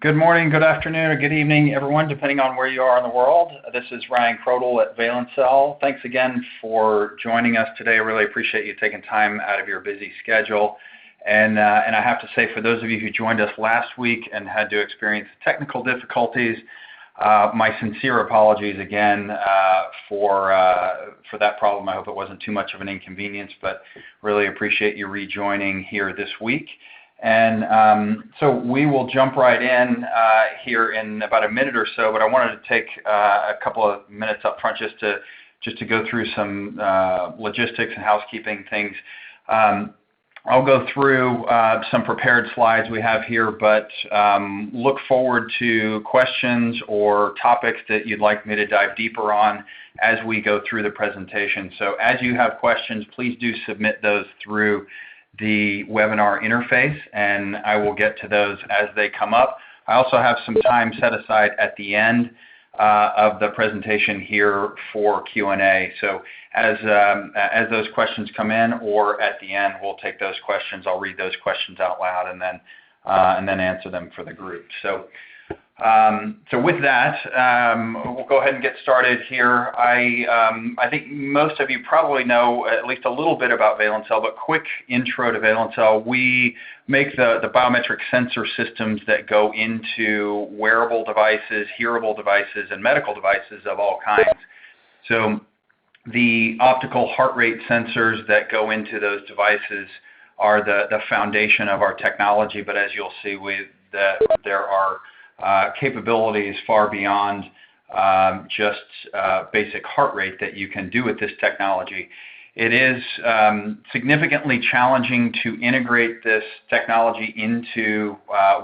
Good morning, good afternoon, or good evening, everyone, depending on where you are in the world. This is Ryan Crodel at Valencell. Thanks again for joining us today. I really appreciate you taking time out of your busy schedule. And I have to say, for those of you who joined us last week and had to experience technical difficulties, my sincere apologies again for that problem. I hope it wasn't too much of an inconvenience, but really appreciate you rejoining here this week. And so we will jump right in here in about a minute or so, but I wanted to take a couple of minutes up front just to go through some logistics and housekeeping things. I'll go through some prepared slides we have here, but look forward to questions or topics that you'd like me to dive deeper on as we go through the presentation. So as you have questions, please do submit those through the webinar interface, and I will get to those as they come up. I also have some time set aside at the end of the presentation here for Q&A. So as those questions come in, or at the end, we'll take those questions. I'll read those questions out loud and then answer them for the group. So with that, we'll go ahead and get started here. I think most of you probably know at least a little bit about Valencell, but quick intro to Valencell. We make the biometric sensor systems that go into wearable devices, hearable devices, and medical devices of all kinds. So the optical heart rate sensors that go into those devices are the foundation of our technology, but as you'll see, there are capabilities far beyond just basic heart rate that you can do with this technology. It is significantly challenging to integrate this technology into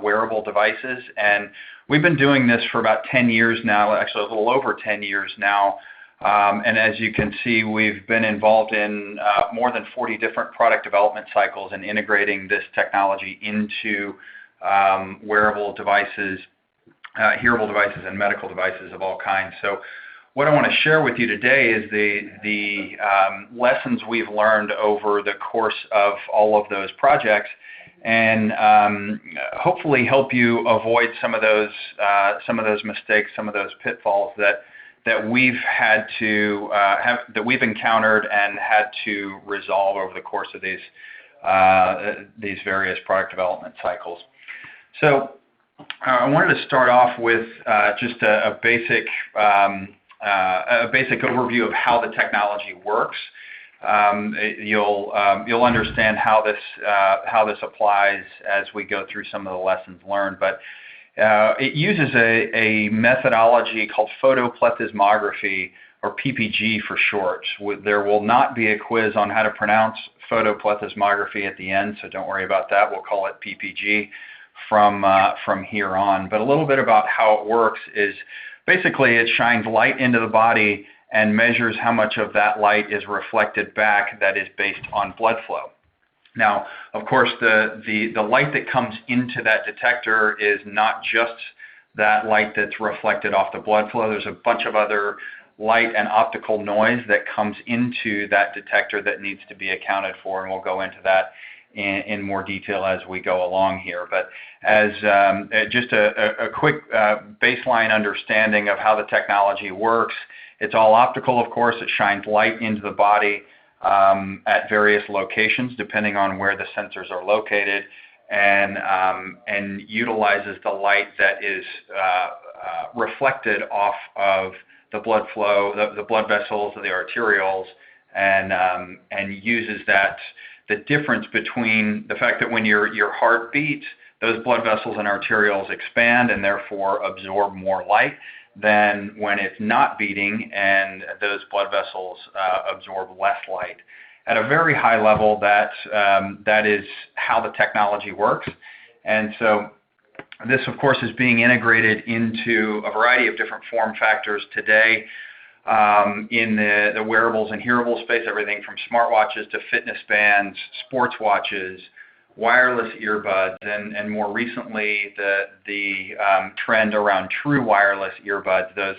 wearable devices, and we've been doing this for about 10 years now, actually a little over 10 years now. And as you can see, we've been involved in more than 40 different product development cycles and integrating this technology into wearable devices, hearable devices, and medical devices of all kinds. So what I want to share with you today is the lessons we've learned over the course of all of those projects, and hopefully help you avoid some of those mistakes, some of those pitfalls that we've had to that we've encountered and had to resolve over the course of these various product development cycles. So I wanted to start off with just a basic overview of how the technology works. You'll understand how this applies as we go through some of the lessons learned. But it uses a methodology called Photoplethysmography, or PPG for short. There will not be a quiz on how to pronounce Photoplethysmography at the end, so don't worry about that. We'll call it PPG from here on. But a little bit about how it works is basically it shines light into the body and measures how much of that light is reflected back that is based on blood flow. Now, of course, the light that comes into that detector is not just that light that's reflected off the blood flow. There's a bunch of other light and optical noise that comes into that detector that needs to be accounted for, and we'll go into that in more detail as we go along here. But as just a quick baseline understanding of how the technology works, it's all optical, of course. It shines light into the body at various locations depending on where the sensors are located, and utilizes the light that is reflected off of the blood flow, the blood vessels, the arterioles, and uses the difference between the fact that when your heart beats, those blood vessels and arterioles expand and therefore absorb more light than when it's not beating and those blood vessels absorb less light. At a very high level, that is how the technology works. And so this, of course, is being integrated into a variety of different form factors today. In the wearables and hearables space, everything from smartwatches to fitness bands, sports watches, wireless earbuds, and more recently the trend around true wireless earbuds, those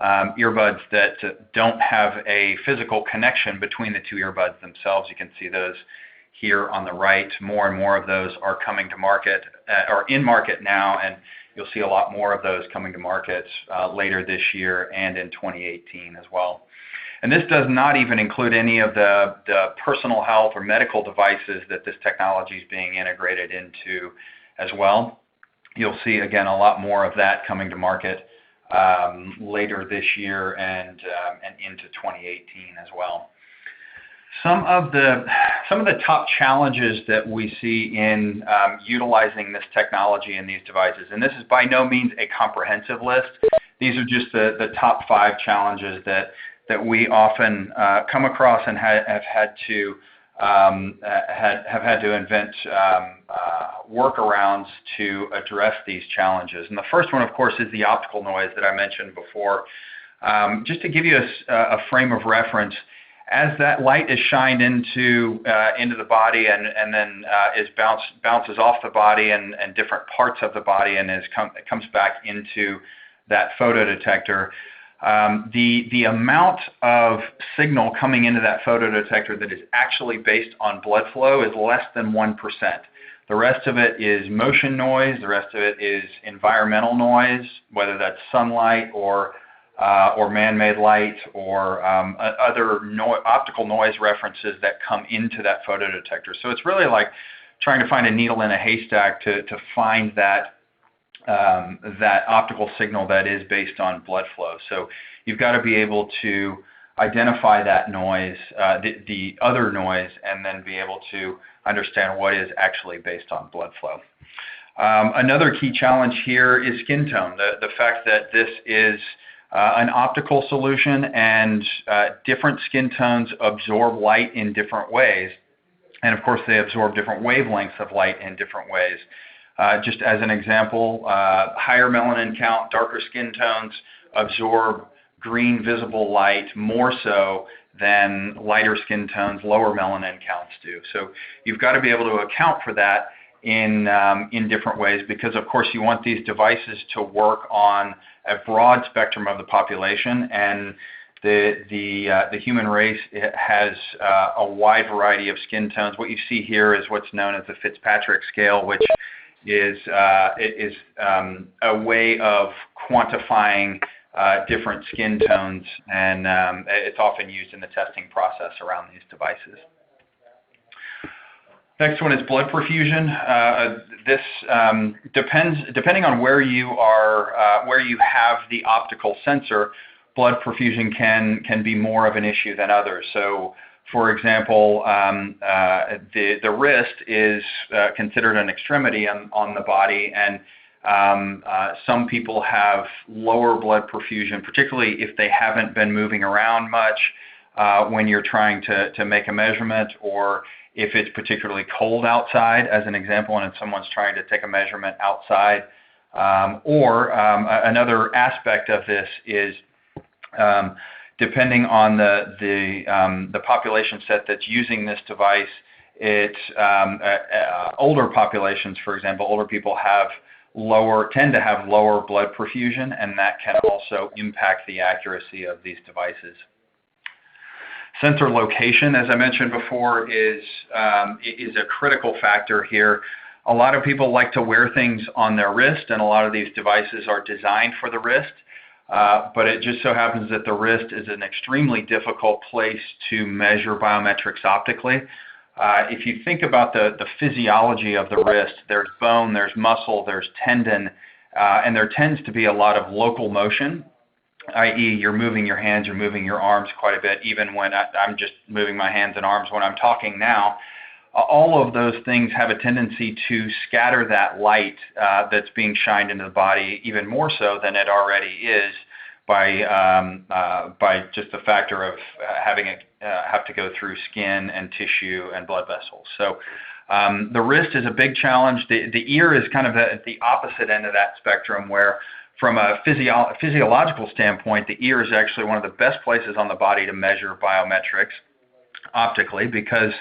earbuds that don't have a physical connection between the two earbuds themselves. You can see those here on the right. More and more of those are coming to market, or in market now, and you'll see a lot more of those coming to market later this year and in 2018 as well. And this does not even include any of the personal health or medical devices that this technology is being integrated into as well. You'll see, again, a lot more of that coming to market later this year and into 2018 as well. Some of the top challenges that we see in utilizing this technology in these devices, and this is by no means a comprehensive list. These are just the top 5 challenges that we often come across and have had to invent workarounds to address these challenges. And the first one, of course, is the optical noise that I mentioned before. Just to give you a frame of reference, as that light is shined into the body and then bounces off the body and different parts of the body and comes back into that photodetector, the amount of signal coming into that photodetector that is actually based on blood flow is less than 1%. The rest of it is motion noise. The rest of it is environmental noise, whether that's sunlight or man-made light or other optical noise references that come into that photodetector. So it's really like trying to find a needle in a haystack to find that optical signal that is based on blood flow. So you've got to be able to identify that noise, the other noise, and then be able to understand what is actually based on blood flow. Another key challenge here is skin tone. The fact that this is an optical solution and different skin tones absorb light in different ways. And of course, they absorb different wavelengths of light in different ways. Just as an example, higher melanin count, darker skin tones absorb green visible light more so than lighter skin tones, lower melanin counts do. So you've got to be able to account for that in different ways, because of course you want these devices to work on a broad spectrum of the population, and the human race has a wide variety of skin tones. What you see here is what's known as the Fitzpatrick scale, which is a way of quantifying different skin tones, and it's often used in the testing process around these devices. Next one is blood perfusion. This depending on where you are, where you have the optical sensor, blood perfusion can be more of an issue than others. So, for example, the wrist is considered an extremity on the body, and some people have lower blood perfusion, particularly if they haven't been moving around much when you're trying to make a measurement, or if it's particularly cold outside, as an example, and if someone's trying to take a measurement outside. Or another aspect of this is depending on the population set that's using this device, it's older populations, for example, older people tend to have lower blood perfusion, and that can also impact the accuracy of these devices. Sensor location, as I mentioned before, is a critical factor here. A lot of people like to wear things on their wrist, and a lot of these devices are designed for the wrist. But it just so happens that the wrist is an extremely difficult place to measure biometrics optically. If you think about the physiology of the wrist, there's bone, there's muscle, there's tendon, and there tends to be a lot of local motion, i.e. you're moving your hands, you're moving your arms quite a bit, even when I'm just moving my hands and arms when I'm talking now. All of those things have a tendency to scatter that light that's being shined into the body even more so than it already is by just the factor of having it have to go through skin and tissue and blood vessels. So the wrist is a big challenge. The ear is kind of the opposite end of that spectrum, where from a physiological standpoint, the ear is actually one of the best places on the body to measure biometrics optically, because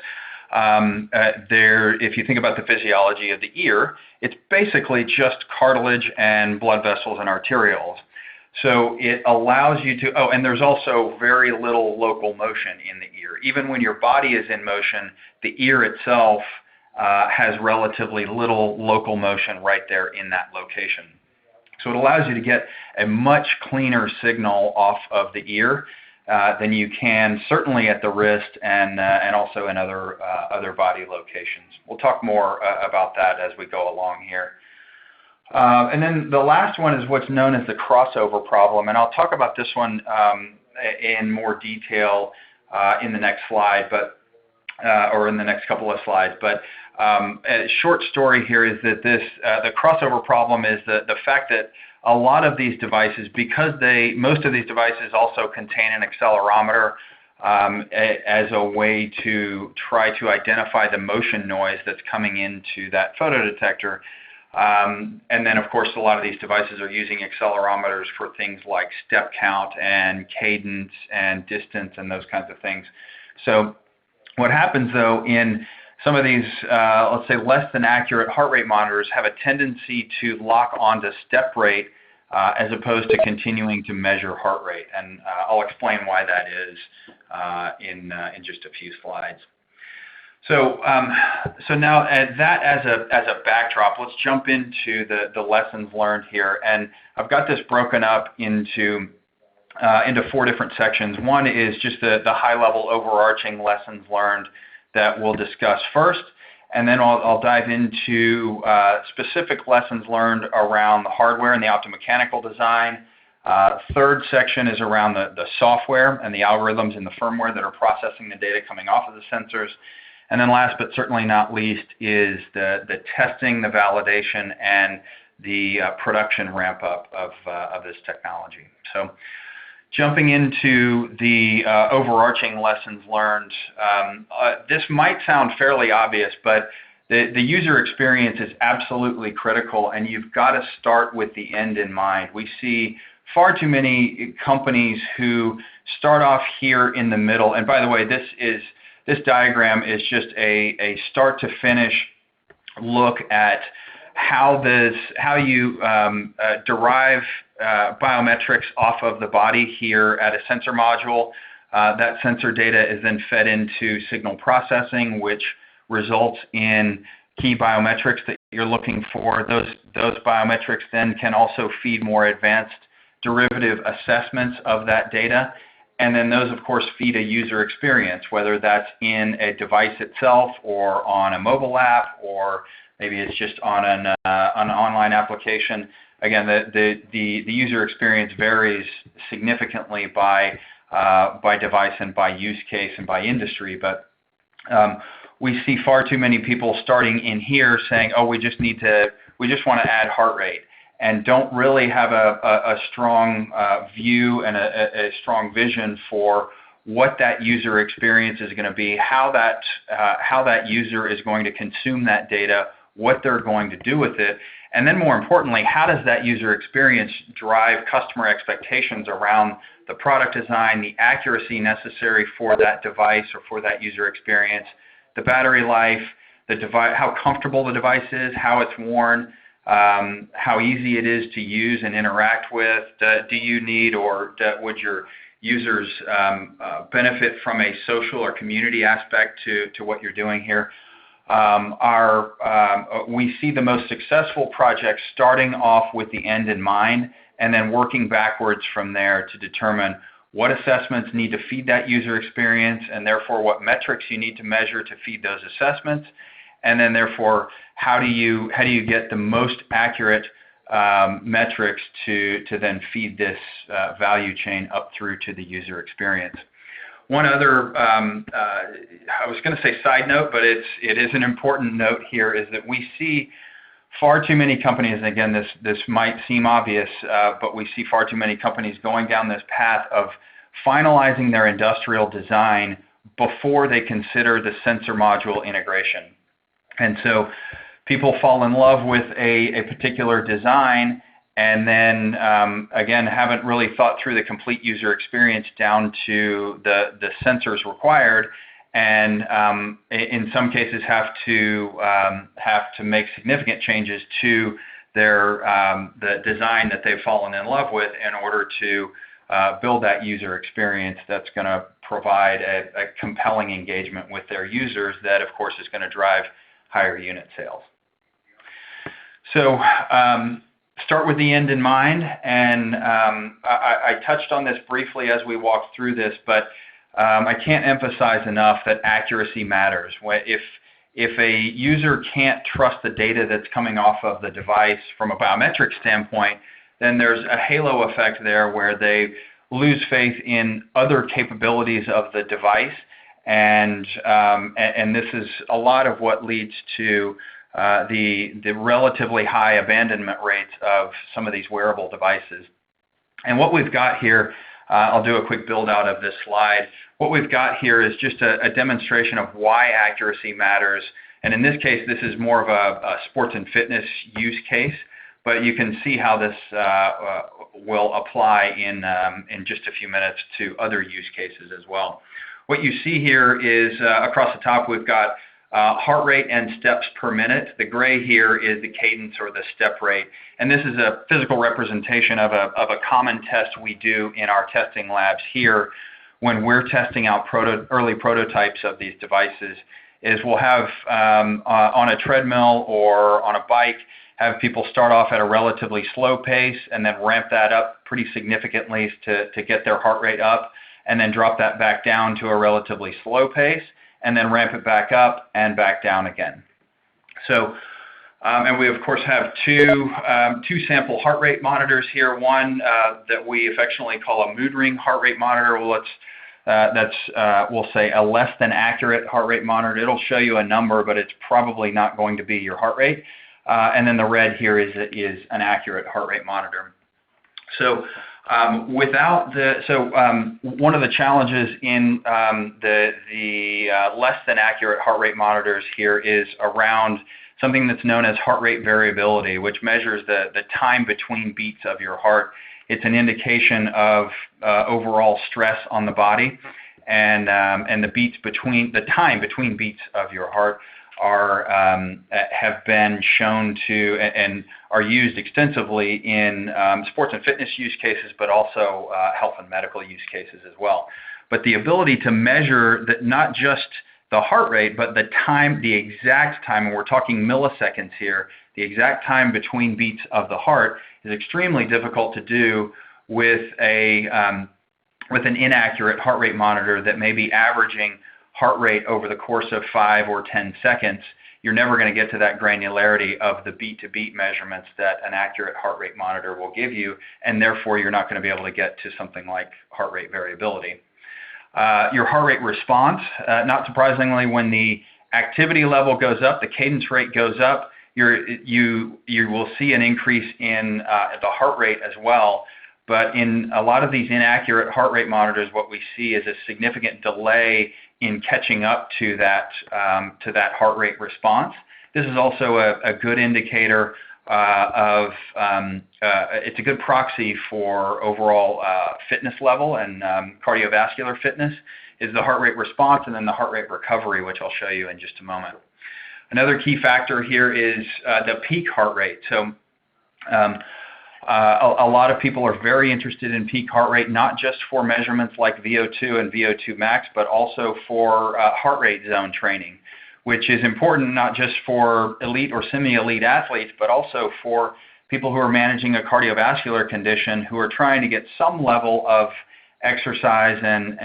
if you think about the physiology of the ear, it's basically just cartilage and blood vessels and arterioles. So it allows you to, and there's also very little local motion in the ear. Even when your body is in motion, the ear itself has relatively little local motion right there in that location. So it allows you to get a much cleaner signal off of the ear than you can certainly at the wrist and also in other body locations. We'll talk more about that as we go along here. And then the last one is what's known as the crossover problem, and I'll talk about this one in more detail in the next slide, or in the next couple of slides. But a short story here is that the crossover problem is the fact that a lot of these devices, because most of these devices also contain an accelerometer as a way to try to identify the motion noise that's coming into that photodetector. And then, of course, a lot of these devices are using accelerometers for things like step count and cadence and distance and those kinds of things. So what happens, though, in some of these, let's say, less than accurate heart rate monitors have a tendency to lock onto step rate as opposed to continuing to measure heart rate. And I'll explain why that is in just a few slides. So, now that as a backdrop, let's jump into the lessons learned here. And I've got this broken up into 4 different sections. One is just the high-level overarching lessons learned that we'll discuss first, and then I'll dive into specific lessons learned around the hardware and the optomechanical design. Third section is around the software and the algorithms and the firmware that are processing the data coming off of the sensors. And then last but certainly not least is the testing, the validation, and the production ramp-up of this technology. So jumping into the overarching lessons learned, this might sound fairly obvious, but the user experience is absolutely critical, and you've got to start with the end in mind. We see far too many companies who start off here in the middle. And by the way, this diagram is just a start to finish look at how you derive biometrics off of the body here at a sensor module. That sensor data is then fed into signal processing, which results in key biometrics that you're looking for. Those biometrics then can also feed more advanced derivative assessments of that data. And then those, of course, feed a user experience, whether that's in a device itself or on a mobile app, or maybe it's just on an online application. Again, the user experience varies significantly by device and by use case and by industry. But we see far too many people starting in here saying, "Oh, we just want to add heart rate," and don't really have a strong view and a strong vision for what that user experience is going to be, how that user is going to consume that data, what they're going to do with it, and then more importantly, how does that user experience drive customer expectations around the product design, the accuracy necessary for that device or for that user experience, the battery life, how comfortable the device is, how it's worn, how easy it is to use and interact with. Do you need or would your users benefit from a social or community aspect to what you're doing here? We see the most successful projects starting off with the end in mind and then working backwards from there to determine what assessments need to feed that user experience, and therefore what metrics you need to measure to feed those assessments. And then, therefore, how do you get the most accurate metrics to then feed this value chain up through to the user experience? One other, I was going to say side note, but it is an important note here, is that we see far too many companies, and again, this might seem obvious, but we see far too many companies going down this path of finalizing their industrial design before they consider the sensor module integration. And so people fall in love with a particular design and then, again, haven't really thought through the complete user experience down to the sensors required, and in some cases have to make significant changes to the design that they've fallen in love with in order to build that user experience that's going to provide a compelling engagement with their users that, of course, is going to drive higher unit sales. So start with the end in mind, and I touched on this briefly as we walked through this, but I can't emphasize enough that accuracy matters. If a user can't trust the data that's coming off of the device from a biometric standpoint, then there's a halo effect there where they lose faith in other capabilities of the device, and this is a lot of what leads to the relatively high abandonment rates of some of these wearable devices. And what we've got here, I'll do a quick build out of this slide. What we've got here is just a demonstration of why accuracy matters. And in this case, this is more of a sports and fitness use case, but you can see how this will apply in just a few minutes to other use cases as well. What you see here is across the top, we've got heart rate and steps per minute. The gray here is the cadence or the step rate. And this is a physical representation of a common test we do in our testing labs here when we're testing out early prototypes of these devices. Is we'll have on a treadmill or on a bike, have people start off at a relatively slow pace and then ramp that up pretty significantly to get their heart rate up, and then drop that back down to a relatively slow pace, and then ramp it back up and back down again. So, and we of course have two sample heart rate monitors here. One that we affectionately call a mood ring heart rate monitor. Well, we'll say a less than accurate heart rate monitor. It'll show you a number, but it's probably not going to be your heart rate. And then the red here is an accurate heart rate monitor. So one of the challenges in the less than accurate heart rate monitors here is around something that's known as heart rate variability, which measures the time between beats of your heart. It's an indication of overall stress on the body, and the time between beats of your heart have been shown to and are used extensively in sports and fitness use cases, but also health and medical use cases as well. But the ability to measure that, not just the heart rate, but the exact time, and we're talking milliseconds here, the exact time between beats of the heart is extremely difficult to do with an inaccurate heart rate monitor that may be averaging heart rate over the course of 5 or 10 seconds. You're never going to get to that granularity of the beat-to-beat measurements that an accurate heart rate monitor will give you, and therefore you're not going to be able to get to something like heart rate variability. Your heart rate response, not surprisingly, when the activity level goes up, the cadence rate goes up, you will see an increase in the heart rate as well. But in a lot of these inaccurate heart rate monitors, what we see is a significant delay in catching up to that heart rate response. This is also a good indicator it's a good proxy for overall fitness level and cardiovascular fitness, is the heart rate response and then the heart rate recovery, which I'll show you in just a moment. Another key factor here is the peak heart rate. So a lot of people are very interested in peak heart rate, not just for measurements like VO2 and VO2 max, but also for heart rate zone training, which is important not just for elite or semi-elite athletes, but also for people who are managing a cardiovascular condition, who are trying to get some level of exercise and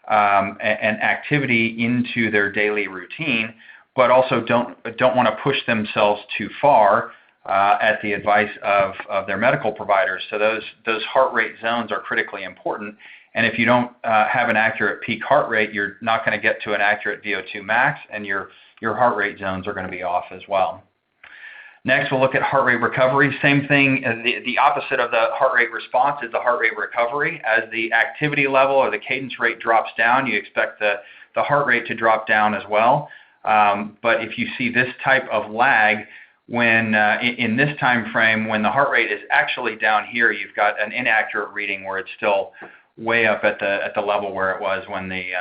activity into their daily routine, but also don't want to push themselves too far at the advice of their medical providers. So those heart rate zones are critically important. And if you don't have an accurate peak heart rate, you're not going to get to an accurate VO2 max, and your heart rate zones are going to be off as well. Next, we'll look at heart rate recovery. Same thing, the opposite of the heart rate response is the heart rate recovery. As the activity level or the cadence rate drops down, you expect the heart rate to drop down as well. But if you see this type of lag, when in this time frame, when the heart rate is actually down here, you've got an inaccurate reading where it's still way up at the level where it was when the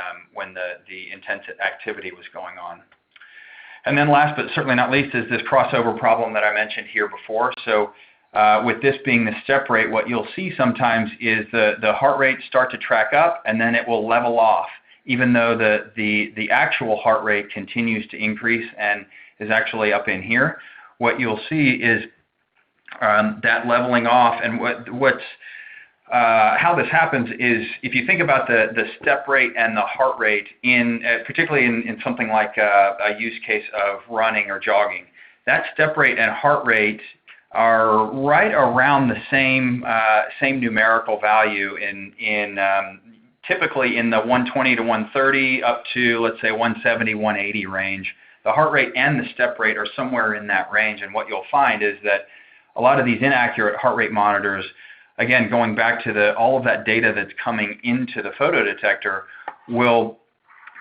intense activity was going on. And then last but certainly not least is this crossover problem that I mentioned here before. So with this being the step rate, what you'll see sometimes is the heart rate start to track up, and then it will level off, even though the actual heart rate continues to increase and is actually up in here. What you'll see is that leveling off. And how this happens is, if you think about the step rate and the heart rate, particularly in something like a use case of running or jogging, that step rate and heart rate are right around the same numerical value typically in the 120 to 130 up to, let's say, 170, 180 range. The heart rate and the step rate are somewhere in that range, and what you'll find is that a lot of these inaccurate heart rate monitors, again, going back to all of that data that's coming into the photodetector, will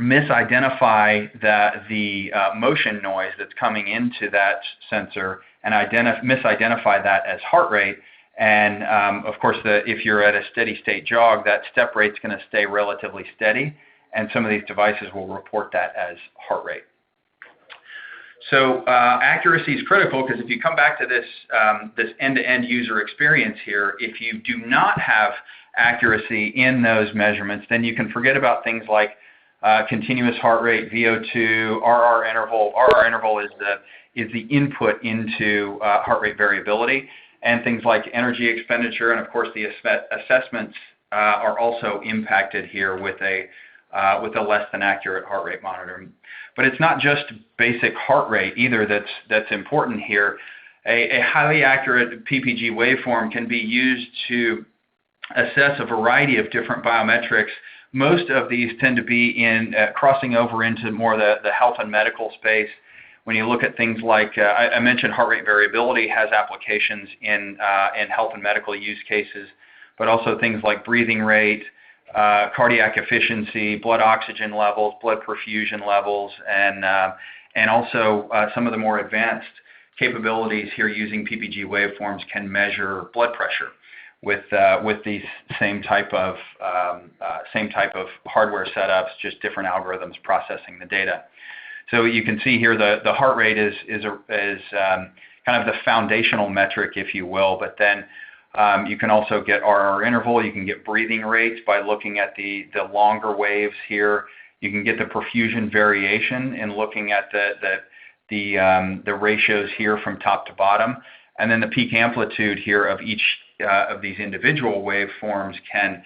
misidentify the motion noise that's coming into that sensor and misidentify that as heart rate. And of course, if you're at a steady state jog, that step rate's going to stay relatively steady, and some of these devices will report that as heart rate. So accuracy is critical, because if you come back to this end-to-end user experience here, if you do not have accuracy in those measurements, then you can forget about things like continuous heart rate, VO2, RR interval. RR interval is the input into heart rate variability, and things like energy expenditure, and of course the assessments are also impacted here with a less than accurate heart rate monitor. But it's not just basic heart rate either that's important here. A highly accurate PPG waveform can be used to assess a variety of different biometrics. Most of these tend to be crossing over into more the health and medical space. When you look at things like, I mentioned heart rate variability has applications in health and medical use cases, but also things like breathing rate, cardiac efficiency, blood oxygen levels, blood perfusion levels, and also some of the more advanced capabilities here using PPG waveforms can measure blood pressure with these same type of hardware setups, just different algorithms processing the data. So you can see here the heart rate is kind of the foundational metric, if you will, but then you can also get RR interval. You can get breathing rates by looking at the longer waves here. You can get the perfusion variation in looking at the ratios here from top to bottom, and then the peak amplitude here of each of these individual waveforms can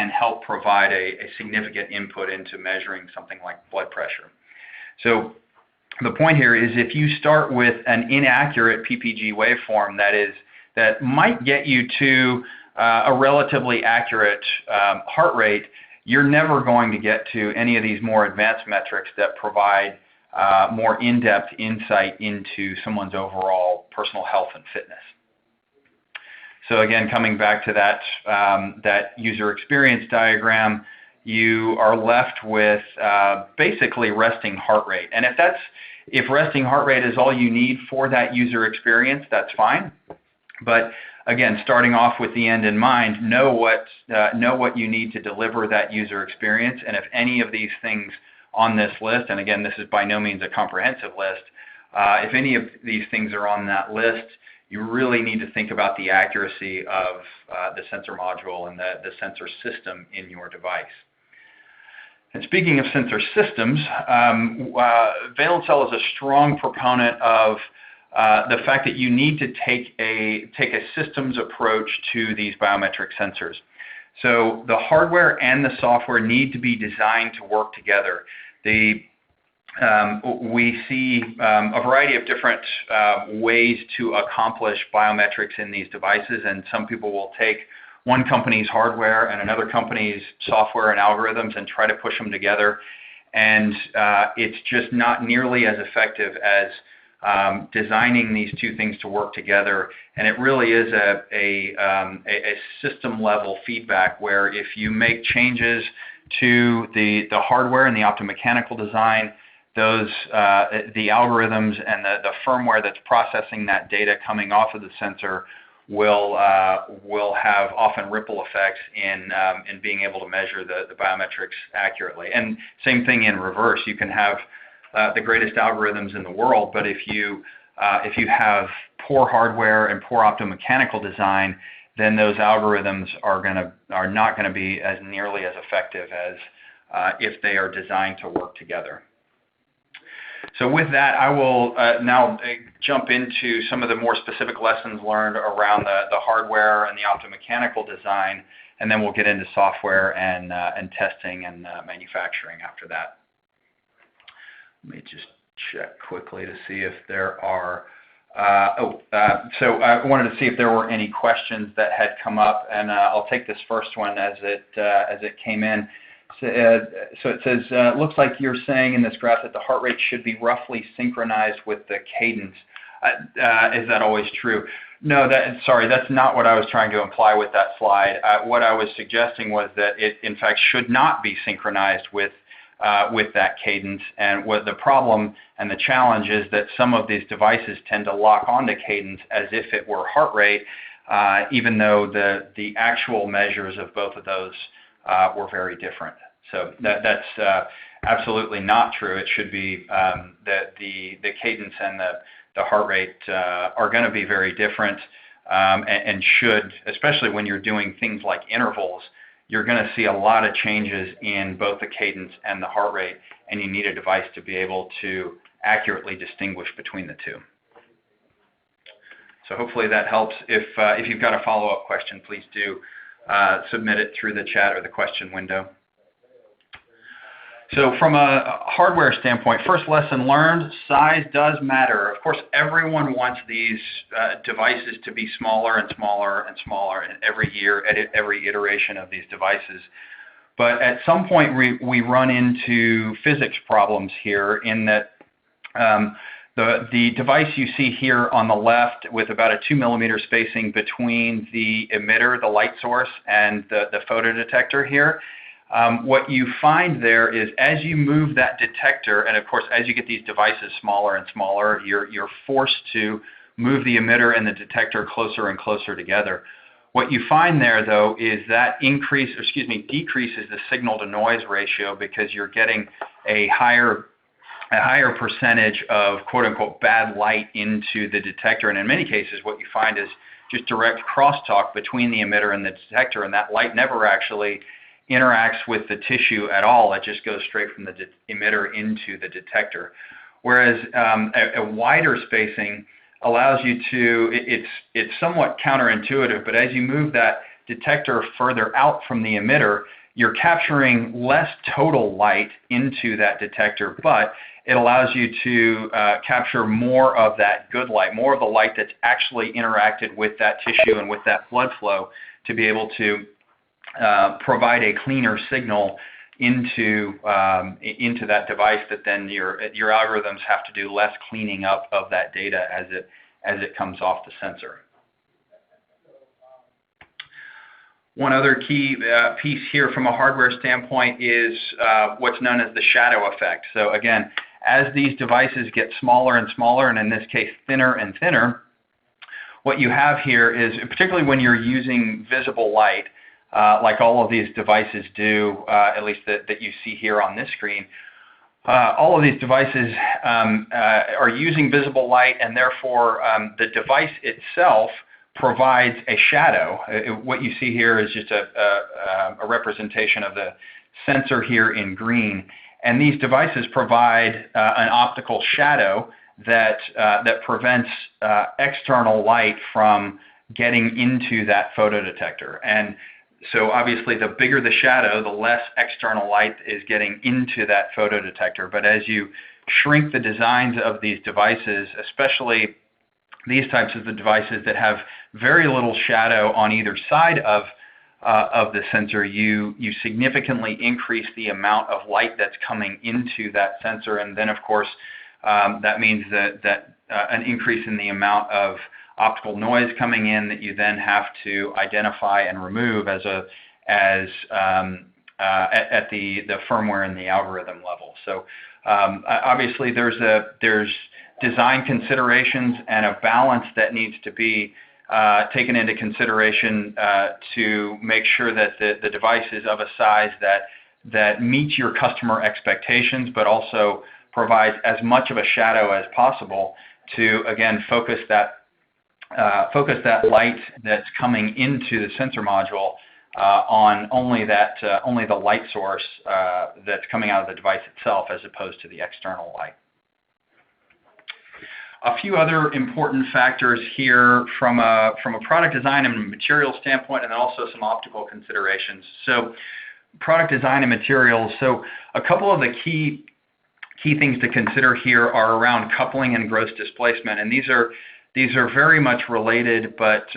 help provide a significant input into measuring something like blood pressure. So the point here is, if you start with an inaccurate PPG waveform that might get you to a relatively accurate heart rate, you're never going to get to any of these more advanced metrics that provide more in-depth insight into someone's overall personal health and fitness. So again, coming back to that user experience diagram, you are left with basically resting heart rate. And if resting heart rate is all you need for that user experience, that's fine. But again, starting off with the end in mind, know what you need to deliver that user experience. And if any of these things on this list, and again, this is by no means a comprehensive list, if any of these things are on that list, you really need to think about the accuracy of the sensor module and the sensor system in your device. And speaking of sensor systems, Valencell is a strong proponent of the fact that you need to take a systems approach to these biometric sensors. So the hardware and the software need to be designed to work together. We see a variety of different ways to accomplish biometrics in these devices, and some people will take one company's hardware and another company's software and algorithms and try to push them together, and it's just not nearly as effective as designing these two things to work together. And it really is a system level feedback, where if you make changes to the hardware and the optomechanical design, the algorithms and the firmware that's processing that data coming off of the sensor will have often ripple effects in being able to measure the biometrics accurately. And same thing in reverse. You can have the greatest algorithms in the world, but if you have poor hardware and poor optomechanical design, then those algorithms are not going to be as nearly as effective as if they are designed to work together. So with that, I will now jump into some of the more specific lessons learned around the hardware and the optomechanical design, and then we'll get into software and testing and manufacturing after that. Let me just check quickly to see if there are. So I wanted to see if there were any questions that had come up, and I'll take this first one as it came in. So it says, looks like you're saying in this graph that the heart rate should be roughly synchronized with the cadence. Is that always true? No, sorry, that's not what I was trying to imply with that slide. What I was suggesting was that it, in fact, should not be synchronized with that cadence. And what the problem and the challenge is that some of these devices tend to lock onto cadence as if it were heart rate, even though the actual measures of both of those were very different. So that's absolutely not true. It should be that the cadence and the heart rate are going to be very different, and should, especially when you're doing things like intervals, you're going to see a lot of changes in both the cadence and the heart rate, and you need a device to be able to accurately distinguish between the two. So hopefully that helps. If you've got a follow-up question, please do submit it through the chat or the question window. So from a hardware standpoint, first lesson learned, size does matter. Of course, everyone wants these devices to be smaller and smaller and smaller, and every year, at every iteration of these devices. But at some point, we run into physics problems here in that the device you see here on the left with about a 2 millimeter spacing between the emitter, the light source, and the photodetector here, what you find there is as you move that detector, and of course as you get these devices smaller and smaller, you're forced to move the emitter and the detector closer and closer together. What you find there, though, is that decreases the signal-to-noise ratio because you're getting a higher percentage of quote-unquote bad light into the detector. And in many cases, what you find is just direct crosstalk between the emitter and the detector, and that light never actually interacts with the tissue at all. It just goes straight from the emitter into the detector. Whereas a wider spacing allows you to, it's somewhat counterintuitive, but as you move that detector further out from the emitter, you're capturing less total light into that detector, but it allows you to capture more of that good light, more of the light that's actually interacted with that tissue and with that blood flow to be able to provide a cleaner signal into that device that then your algorithms have to do less cleaning up of that data as it comes off the sensor. One other key piece here from a hardware standpoint is what's known as the shadow effect. So again, as these devices get smaller and smaller, and in this case thinner and thinner, what you have here is, particularly when you're using visible light, like all of these devices do, at least that you see here on this screen, all of these devices are using visible light, and therefore the device itself provides a shadow. What you see here is just a representation of the sensor here in green, and these devices provide an optical shadow that prevents external light from getting into that photodetector. And so obviously the bigger the shadow, the less external light is getting into that photodetector. But as you shrink the designs of these devices, especially these types of the devices that have very little shadow on either side of the sensor, you significantly increase the amount of light that's coming into that sensor. And then of course, that means that an increase in the amount of optical noise coming in that you then have to identify and remove at the firmware and the algorithm level. So obviously there's design considerations and a balance that needs to be taken into consideration to make sure that the device is of a size that meets your customer expectations, but also provides as much of a shadow as possible to, again, focus that light that's coming into the sensor module on only the light source that's coming out of the device itself, as opposed to the external light. A few other important factors here from a product design and material standpoint, and then also some optical considerations. So product design and materials. So a couple of the key things to consider here are around coupling and gross displacement, and these are very much related but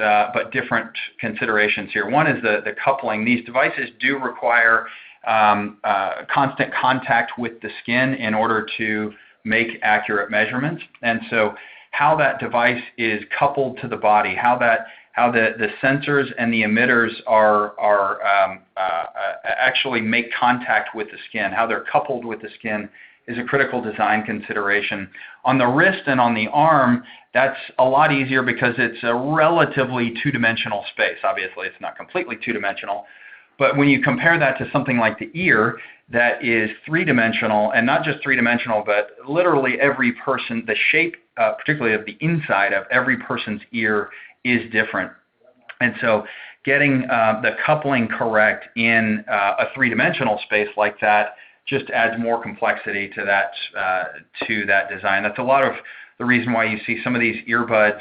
different considerations here. One is the coupling. These devices do require constant contact with the skin in order to make accurate measurements, and so how that device is coupled to the body, how the sensors and the emitters actually make contact with the skin, how they're coupled with the skin, is a critical design consideration. On the wrist and on the arm, that's a lot easier because it's a relatively two-dimensional space. Obviously, it's not completely two-dimensional, but when you compare that to something like the ear, that is three-dimensional, and not just three-dimensional, but literally every person, the shape, particularly of the inside of every person's ear, is different. And so getting the coupling correct in a three-dimensional space like that just adds more complexity to that design. That's a lot of the reason why you see some of these earbuds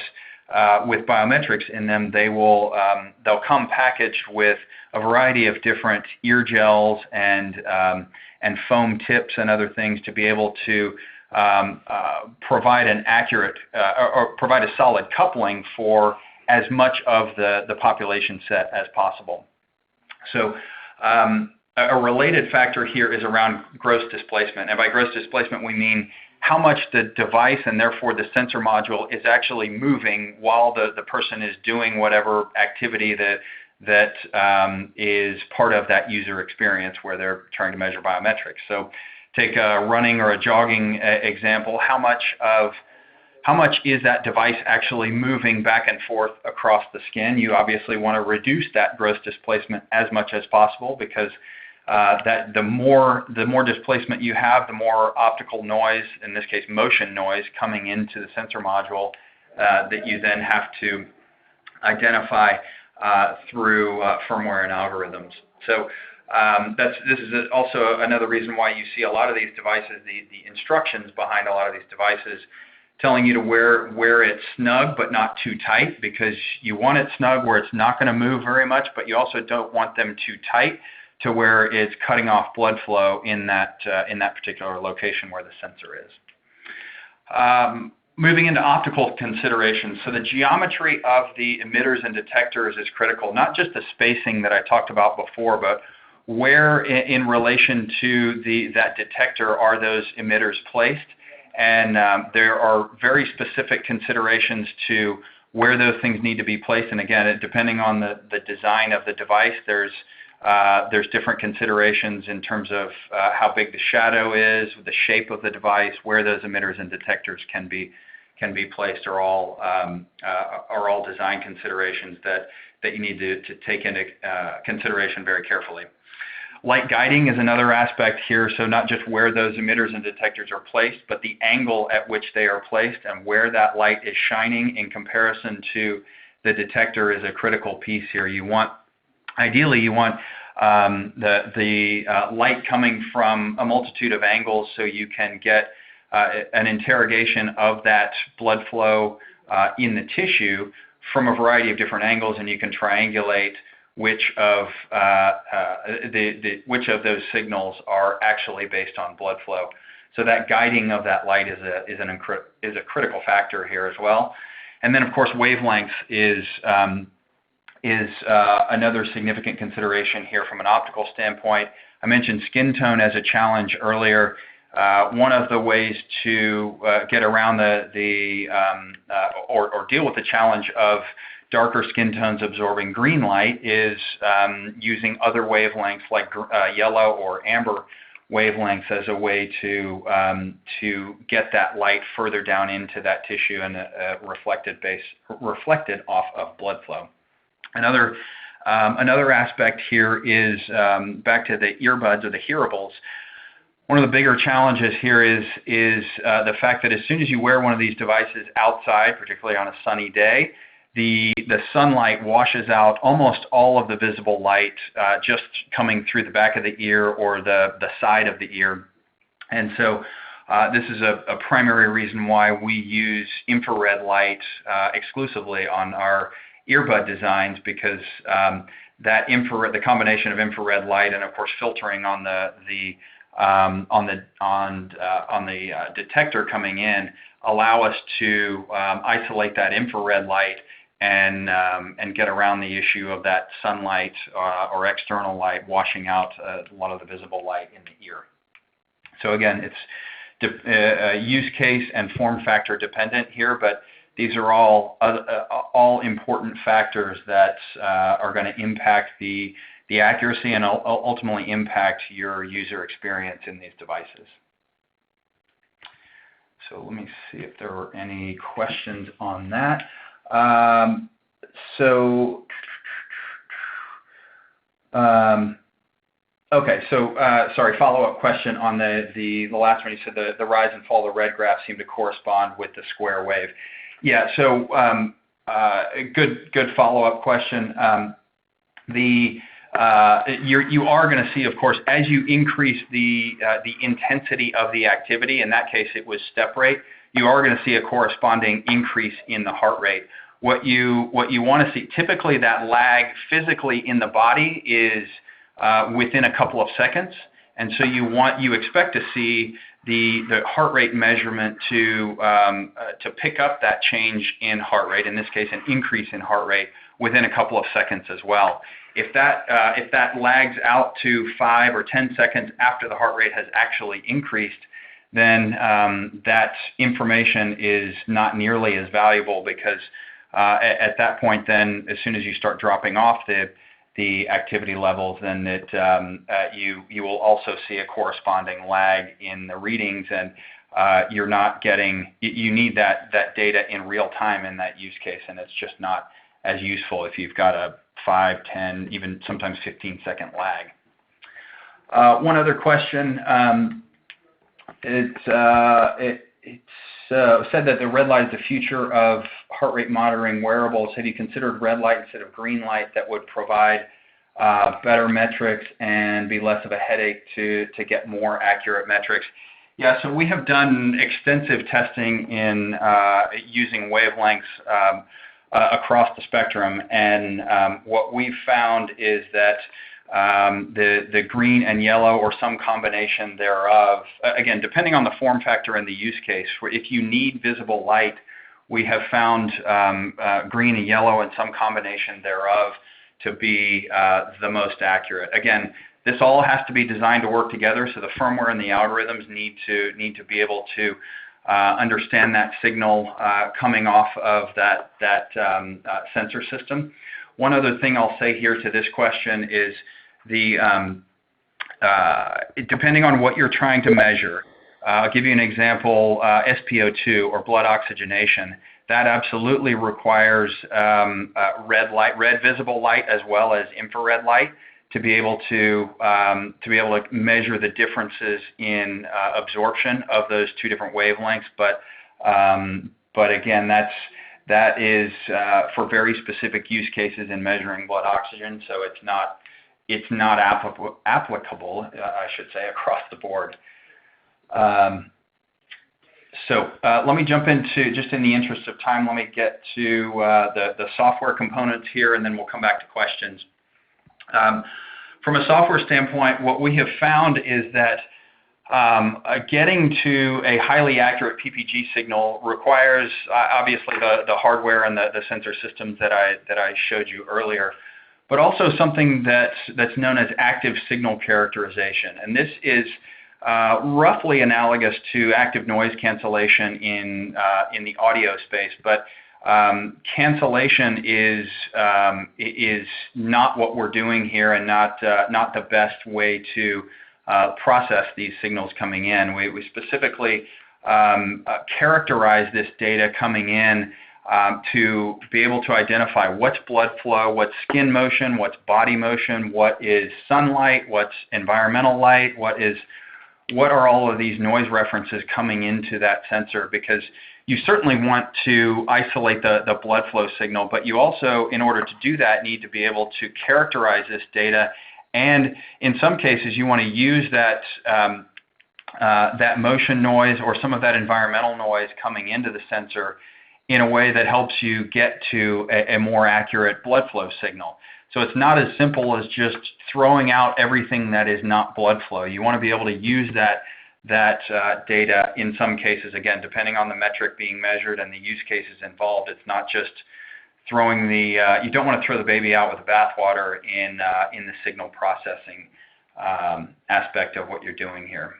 with biometrics in them. They'll come packaged with a variety of different ear gels and foam tips and other things to be able to provide an accurate or provide a solid coupling for as much of the population set as possible. So a related factor here is around gross displacement. And by gross displacement, we mean how much the device and therefore the sensor module is actually moving while the person is doing whatever activity that is part of that user experience where they're trying to measure biometrics. So take a running or a jogging example. How much is that device actually moving back and forth across the skin? You obviously want to reduce that gross displacement as much as possible, because the more displacement you have, the more optical noise, in this case motion noise, coming into the sensor module that you then have to identify through firmware and algorithms. So this is also another reason why you see a lot of these devices, the instructions behind a lot of these devices, telling you to wear it snug but not too tight, because you want it snug where it's not going to move very much, but you also don't want them too tight to where it's cutting off blood flow in that particular location where the sensor is. Moving into optical considerations. So the geometry of the emitters and detectors is critical, not just the spacing that I talked about before, but where in relation to that detector are those emitters placed. And there are very specific considerations to where those things need to be placed. And again, depending on the design of the device, there's different considerations in terms of how big the shadow is, the shape of the device, where those emitters and detectors can be placed, are all design considerations that you need to take into consideration very carefully. Light guiding is another aspect here, so not just where those emitters and detectors are placed, but the angle at which they are placed and where that light is shining in comparison to the detector is a critical piece here. Ideally, you want the light coming from a multitude of angles so you can get an interrogation of that blood flow in the tissue from a variety of different angles, and you can triangulate which of those signals are actually based on blood flow. So that guiding of that light is a critical factor here as well. And then, of course, wavelength is another significant consideration here from an optical standpoint. I mentioned skin tone as a challenge earlier. One of the ways to get around or deal with the challenge of darker skin tones absorbing green light is using other wavelengths like yellow or amber wavelengths as a way to get that light further down into that tissue and reflected off of blood flow. Another aspect here is back to the earbuds or the hearables. One of the bigger challenges here is the fact that as soon as you wear one of these devices outside, particularly on a sunny day, the sunlight washes out almost all of the visible light just coming through the back of the ear or the side of the ear. And so This is a primary reason why we use infrared light exclusively on our earbud designs, because the combination of infrared light and, of course, filtering on the detector coming in allow us to isolate that infrared light and get around the issue of that sunlight or external light washing out a lot of the visible light in the ear. So again, it's use case and form factor dependent here, but these are all important factors that are going to impact the accuracy and ultimately impact your user experience in these devices. So let me see if there were any questions on that. Okay, so sorry, follow-up question on the last one. You said the rise and fall of the red graph seemed to correspond with the square wave. Yeah, so good follow-up question. You are going to see, of course, as you increase the intensity of the activity, in that case it was step rate, you are going to see a corresponding increase in the heart rate. What you want to see, typically that lag physically in the body is within a couple of seconds, and so you expect to see the heart rate measurement to pick up that change in heart rate, in this case an increase in heart rate, within a couple of seconds as well. If that lags out to 5 or 10 seconds after the heart rate has actually increased, then that information is not nearly as valuable, because at that point, then as soon as you start dropping off the activity levels, then you will also see a corresponding lag in the readings, and you're not getting. You need that data in real time in that use case, and it's just not as useful if you've got a 5, 10, even sometimes 15-second lag. One other question. It's said that the red light is the future of heart rate monitoring wearables. Have you considered red light instead of green light that would provide better metrics and be less of a headache to get more accurate metrics? Yeah, so we have done extensive testing in using wavelengths across the spectrum, and what we've found is that the green and yellow, or some combination thereof, again, depending on the form factor and the use case, if you need visible light, we have found green and yellow and some combination thereof to be the most accurate. Again, this all has to be designed to work together, so the firmware and the algorithms need to be able to understand that signal coming off of that sensor system. One other thing I'll say here to this question is depending on what you're trying to measure, I'll give you an example, SpO2 or blood oxygenation. That absolutely requires red visible light as well as infrared light to be able to measure the differences in absorption of those two different wavelengths. But again, that is for very specific use cases in measuring blood oxygen, so it's not applicable, I should say, across the board. So let me jump into, just in the interest of time, let me get to the software components here, and then we'll come back to questions. From a software standpoint, what we have found is that getting to a highly accurate PPG signal requires obviously the hardware and the sensor systems that I showed you earlier, but also something that's known as active signal characterization. And this is roughly analogous to active noise cancellation in the audio space, but cancellation is not what we're doing here, and not the best way to process these signals coming in. We specifically characterize this data coming in to be able to identify what's blood flow, what's skin motion, what's body motion, what is sunlight, what's environmental light, what are all of these noise references coming into that sensor, because you certainly want to isolate the blood flow signal, but you also, in order to do that, need to be able to characterize this data, and in some cases you want to use that that motion noise or some of that environmental noise coming into the sensor in a way that helps you get to a more accurate blood flow signal. So it's not as simple as just throwing out everything that is not blood flow. You want to be able to use that data in some cases, again, depending on the metric being measured and the use cases involved. It's not just throwing you don't want to throw the baby out with the bathwater in the signal processing aspect of what you're doing here.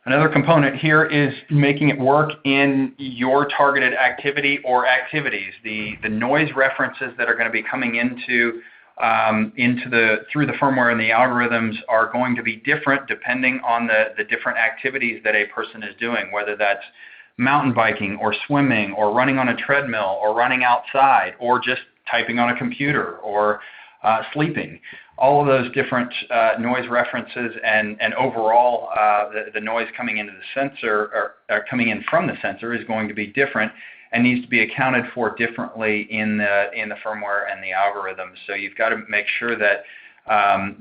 Another component here is making it work in your targeted activity or activities. The noise references that are going to be coming through the firmware and the algorithms are going to be different depending on the different activities that a person is doing, whether that's mountain biking or swimming or running on a treadmill or running outside or just typing on a computer or sleeping. All of those different noise references and overall the noise coming into the sensor or coming in from the sensor is going to be different and needs to be accounted for differently in the firmware and the algorithms. So you've got to make sure that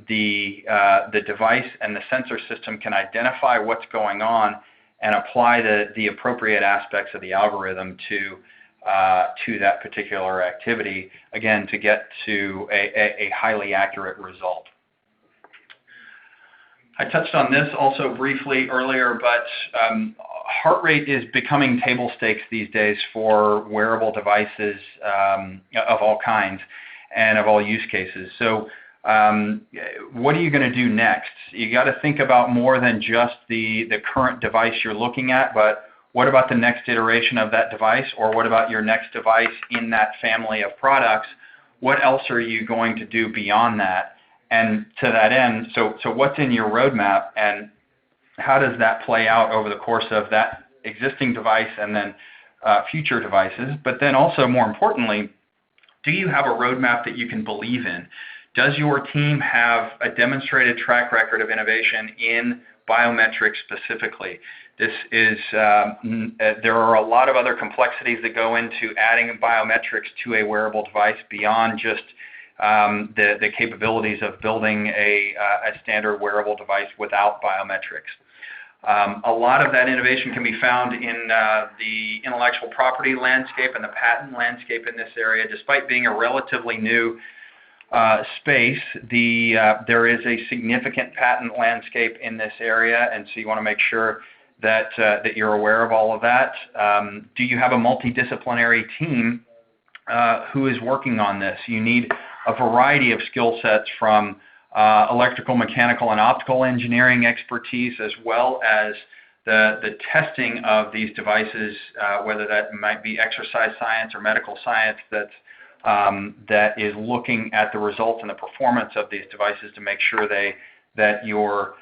the device and the sensor system can identify what's going on and apply the appropriate aspects of the algorithm to that particular activity, again, to get to a highly accurate result. I touched on this also briefly earlier, but heart rate is becoming table stakes these days for wearable devices of all kinds and of all use cases. So what are you going to do next? You got to think about more than just the current device you're looking at, but what about the next iteration of that device, or what about your next device in that family of products? What else are you going to do beyond that? And to that end, so what's in your roadmap, and how does that play out over the course of that existing device and then future devices? But then also, more importantly, do you have a roadmap that you can believe in? Does your team have a demonstrated track record of innovation in biometrics specifically? This is, there are a lot of other complexities that go into adding biometrics to a wearable device beyond just the capabilities of building a standard wearable device without biometrics. A lot of that innovation can be found in the intellectual property landscape and the patent landscape in this area. Despite being a relatively new space, there is a significant patent landscape in this area, and so you want to make sure that you're aware of all of that. Do you have a multidisciplinary team who is working on this? You need a variety of skill sets from electrical, mechanical, and optical engineering expertise, as well as the testing of these devices, whether that might be exercise science or medical science that is looking at the results and the performance of these devices to make sure that your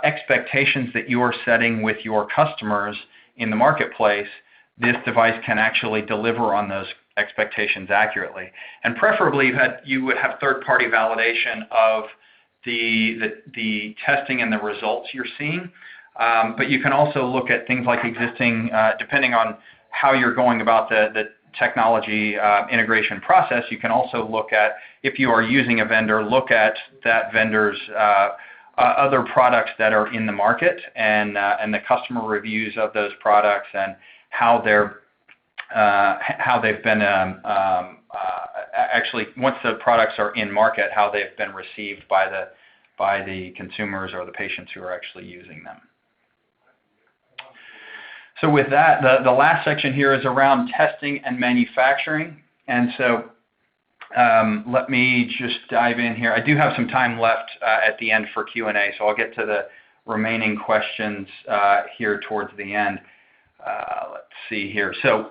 expectations that you are setting with your customers in the marketplace, this device can actually deliver on those expectations accurately. And preferably you would have third-party validation of the testing and the results you're seeing. But you can also look at things like existing, depending on how you're going about the technology integration process, you can also look at, if you are using a vendor, look at that vendor's other products that are in the market and the customer reviews of those products and how they've been actually, once the products are in market, how they've been received by the consumers or the patients who are actually using them. So with that, the last section here is around testing and manufacturing. And so let me just dive in here. I do have some time left at the end for Q&A, so I'll get to the remaining questions here towards the end. Let's see here. So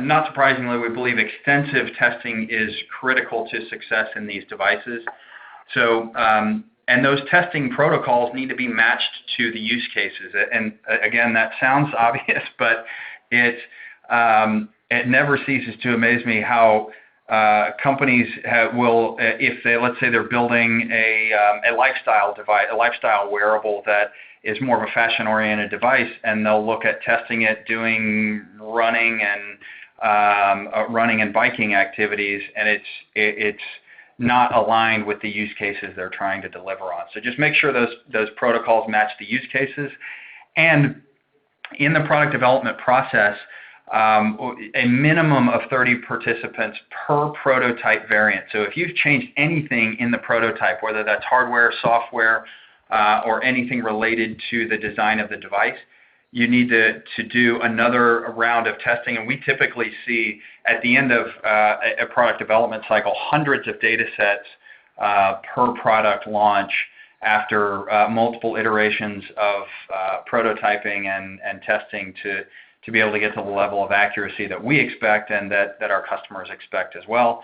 not surprisingly, we believe extensive testing is critical to success in these devices. So and those testing protocols need to be matched to the use cases. And again, that sounds obvious, but it never ceases to amaze me how companies will, if they, let's say they're building a lifestyle device, a lifestyle wearable that is more of a fashion-oriented device, and they'll look at testing it doing running and biking activities, and not aligned with the use cases they're trying to deliver on. So just make sure those protocols match the use cases. And in the product development process, a minimum of 30 participants per prototype variant. So if you've changed anything in the prototype, whether that's hardware, software, or anything related to the design of the device, you need to do another round of testing. And we typically see at the end of a product development cycle hundreds of data sets per product launch after multiple iterations of prototyping and testing to be able to get to the level of accuracy that we expect and that our customers expect as well.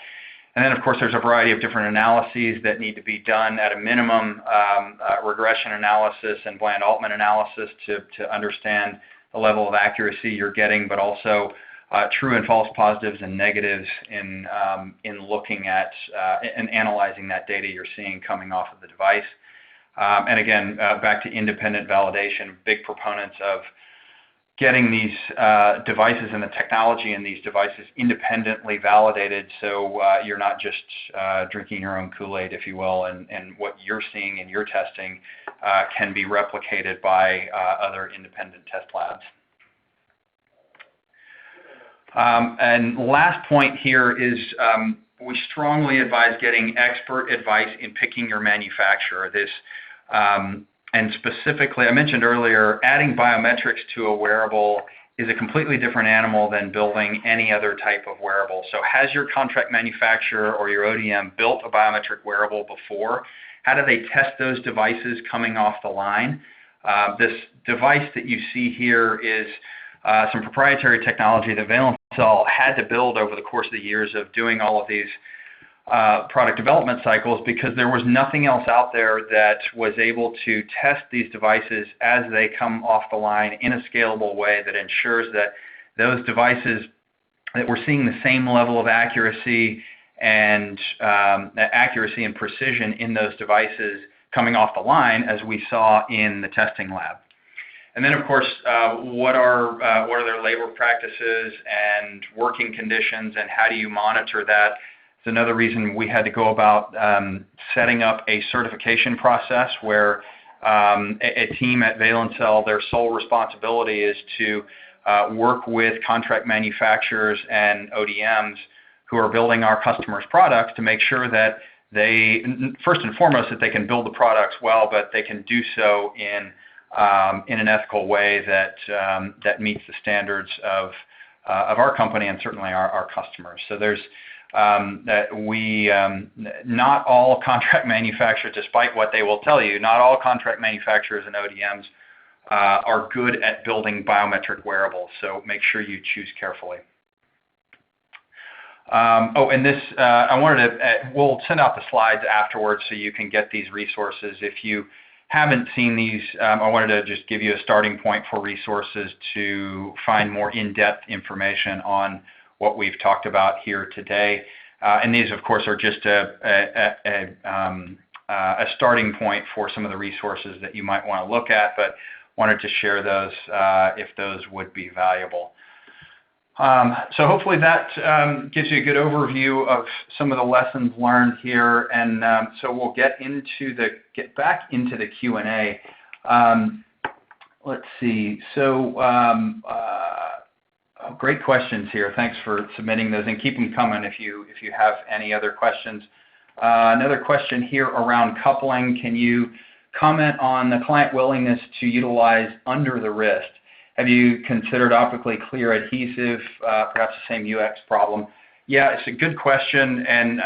And then, of course, there's a variety of different analyses that need to be done at a minimum, regression analysis and Bland-Altman analysis to understand the level of accuracy you're getting, but also true and false positives and negatives in looking at and analyzing that data you're seeing coming off of the device. And again, back to independent validation, big proponents of getting these devices and the technology in these devices independently validated, so you're not just drinking your own Kool-Aid, if you will, and what you're seeing in your testing can be replicated by other independent test labs. And last point here is we strongly advise getting expert advice in picking your manufacturer. And specifically, I mentioned earlier, adding biometrics to a wearable is a completely different animal than building any other type of wearable. So has your contract manufacturer or your ODM built a biometric wearable before? How do they test those devices coming off the line? This device that you see here is some proprietary technology that Valencell had to build over the course of the years of doing all of these product development cycles, because there was nothing else out there that was able to test these devices as they come off the line in a scalable way that ensures that those devices, that we're seeing the same level of accuracy and precision in those devices coming off the line as we saw in the testing lab. And then, of course, what are their labor practices and working conditions, and how do you monitor that? It's another reason we had to go about setting up a certification process where a team at Valencell, their sole responsibility is to work with contract manufacturers and ODMs who are building our customers' products to make sure that they, first and foremost, that they can build the products well, but they can do so in an ethical way that meets the standards of our company and certainly our customers. So there's not all contract manufacturers, despite what they will tell you, not all contract manufacturers and ODMs are good at building biometric wearables. So make sure you choose carefully. And this, we'll send out the slides afterwards so you can get these resources. If you haven't seen these, I wanted to just give you a starting point for resources to find more in-depth information on what we've talked about here today. And these, of course, are just a starting point for some of the resources that you might want to look at, but wanted to share those if those would be valuable. So hopefully that gives you a good overview of some of the lessons learned here, and so we'll get back into the Q&A. Let's see. So great questions here. Thanks for submitting those, and keep them coming if you have any other questions. Another question here around coupling. Can you comment on the client willingness to utilize under the wrist? Have you considered optically clear adhesive, perhaps the same UX problem? Yeah, it's a good question, and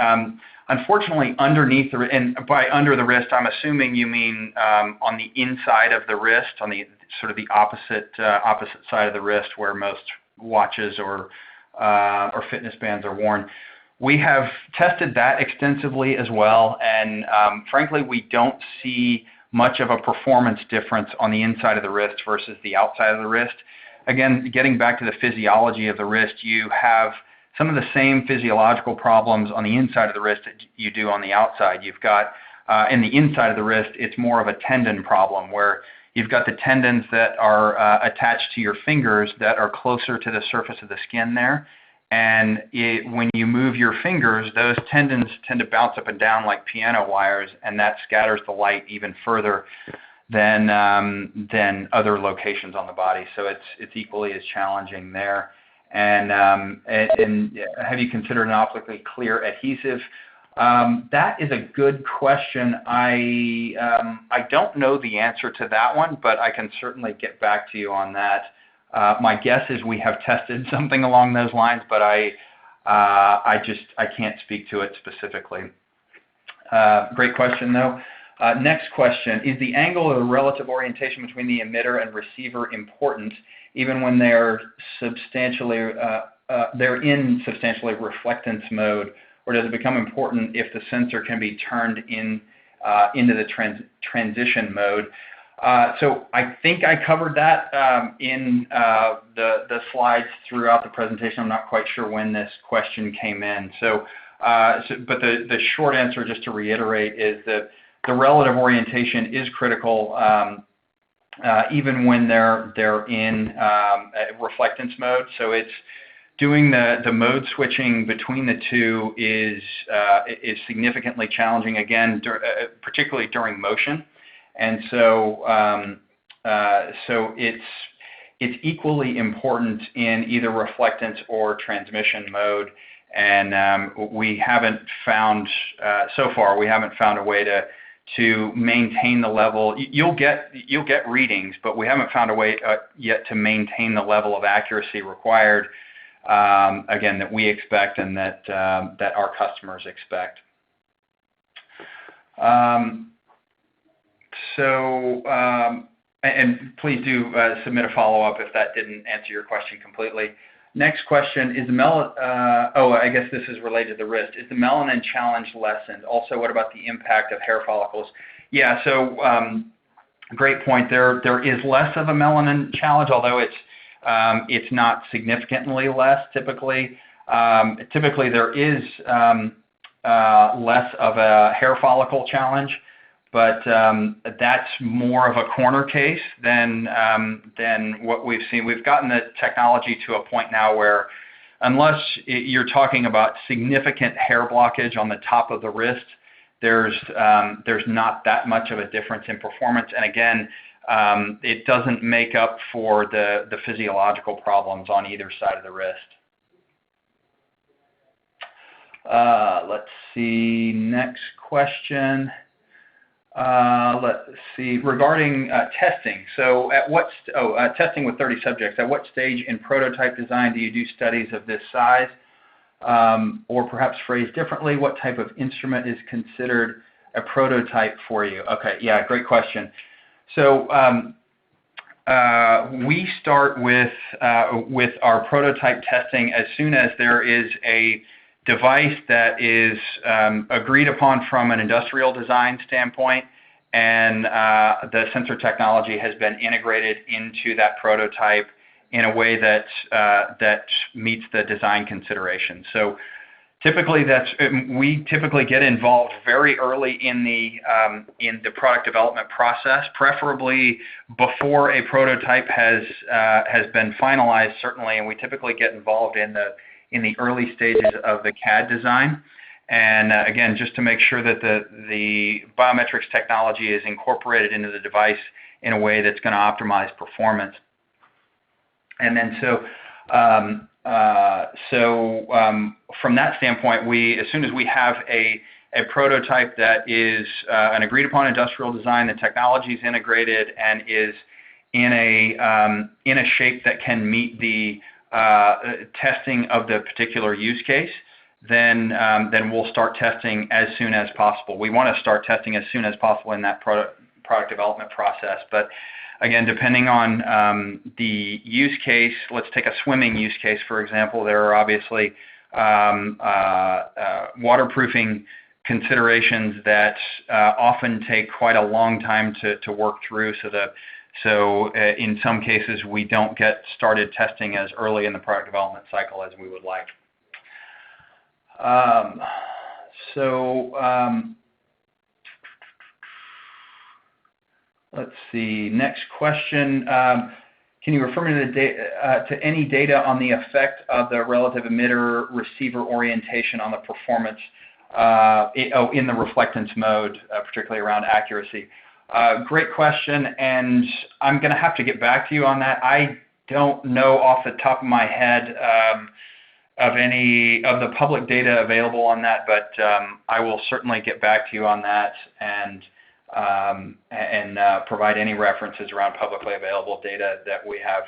unfortunately, underneath the, and by under the wrist, I'm assuming you mean on the inside of the wrist, on the sort of the opposite side of the wrist where most watches or fitness bands are worn. We have tested that extensively as well, and frankly, we don't see much of a performance difference on the inside of the wrist versus the outside of the wrist. Again, getting back to the physiology of the wrist, you have some of the same physiological problems on the inside of the wrist that you do on the outside. You've got, in the inside of the wrist, it's more of a tendon problem where you've got the tendons that are attached to your fingers that are closer to the surface of the skin there. And when you move your fingers, those tendons tend to bounce up and down like piano wires, and that scatters the light even further than other locations on the body. So it's equally as challenging there. And have you considered an optically clear adhesive? That is a good question. I don't know the answer to that one, but I can certainly get back to you on that. My guess is we have tested something along those lines, but I can't speak to it specifically. Great question, though. Next question: is the angle or the relative orientation between the emitter and receiver important, even when they're in substantially reflectance mode, or does it become important if the sensor can be turned into the transition mode? So I think I covered that in the slides throughout the presentation. I'm not quite sure when this question came in. But the short answer, just to reiterate, is that the relative orientation is critical even when they're in reflectance mode. So it's doing the mode switching between the two is significantly challenging, again, particularly during motion. And so it's equally important in either reflectance or transmission mode. And we haven't found so far. We haven't found a way to maintain the level. You'll get readings, but we haven't found a way yet to maintain the level of accuracy required. Again, that we expect and that our customers expect. And please do submit a follow-up if that didn't answer your question completely. Next question is I guess this is related to the wrist. Is the melanin challenge lessened? Also, what about the impact of hair follicles? Yeah, so great point. There is less of a melanin challenge, although it's not significantly less typically. Typically there is less of a hair follicle challenge, but that's more of a corner case than what we've seen. We've gotten the technology to a point now where, unless you're talking about significant hair blockage on the top of the wrist, there's not that much of a difference in performance. And again, it doesn't make up for the physiological problems on either side of the wrist. Let's see, next question. Let's see, regarding testing. So at what, testing with 30 subjects, at what stage in prototype design do you do studies of this size? Or perhaps phrased differently, what type of instrument is considered a prototype for you? Okay, yeah, great question. So we start with our prototype testing as soon as there is a device that is agreed upon from an industrial design standpoint, and the sensor technology has been integrated into that prototype in a way that meets the design considerations. So typically we typically get involved very early in the product development process, preferably before a prototype has been finalized, certainly, and we typically get involved in the early stages of the CAD design. And again, just to make sure that the biometrics technology is incorporated into the device in a way that's going to optimize performance. And then from that standpoint, as soon as we have a prototype that is an agreed upon industrial design, the technology is integrated and is in a shape that can meet the testing of the particular use case, then we'll start testing as soon as possible. We want to start testing as soon as possible in that product development process. But again, depending on the use case, let's take a swimming use case, for example. There are obviously waterproofing considerations that often take quite a long time to work through. So in some cases, we don't get started testing as early in the product development cycle as we would like. Let's see, next question. can you refer me to any data on the effect of the relative emitter-receiver orientation on the performance in the reflectance mode, particularly around accuracy? Great question, and I'm going to have to get back to you on that. I don't know off the top of my head of any of the public data available on that, but I will certainly get back to you on that and provide any references around publicly available data that we have.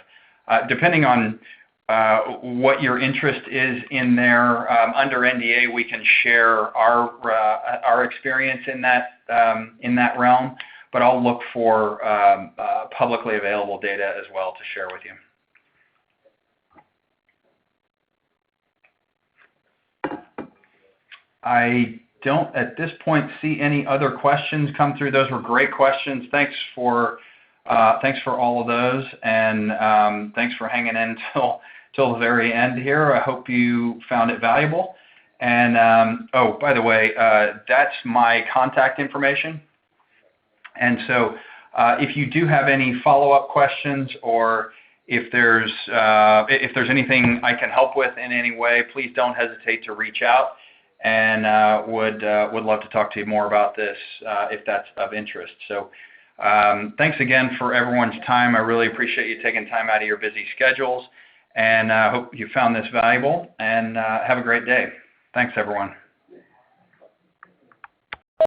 Depending on what your interest is in there, under NDA we can share our experience in that realm, but I'll look for publicly available data as well to share with you. I don't at this point see any other questions come through. Those were great questions. Thanks for all of those, and thanks for hanging in till the very end here. I hope you found it valuable. And oh, by the way, that's my contact information. And so if you do have any follow-up questions, or if there's anything I can help with in any way, please don't hesitate to reach out. And would love to talk to you more about this if that's of interest. So thanks again for everyone's time. I really appreciate you taking time out of your busy schedules, and I hope you found this valuable, and have a great day. Thanks, everyone.